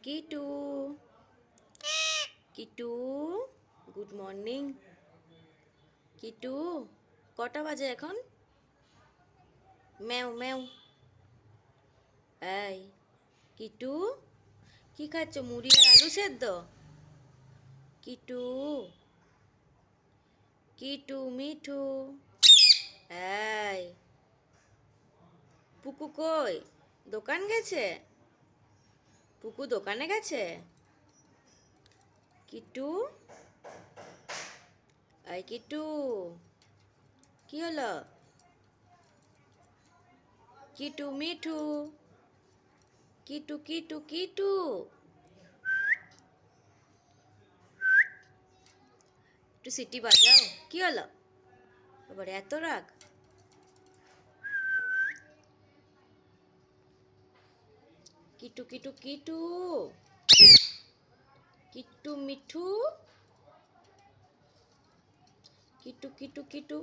কিটু কিটু good morning. কিটু কটা বাজে এখন? ম্যাও ম্যাও। এই কিটু, কি খাচ্ছ? মুড়ি আর আলু সেদ্ধ? কিটু কিটু মিঠু। এই পুকু কই? দোকান গেছে? পুকু দোকানে গেছে? কিটু, এই কিটু, কি হলো? কিটু মিঠু, কিটু কিটু কিটু, একটু সিটি বাজাও। কি হলো? আবার এত রাগ? কিটু কিটু কিটু, কিটু মিঠু, কিটু কিটু কিটু।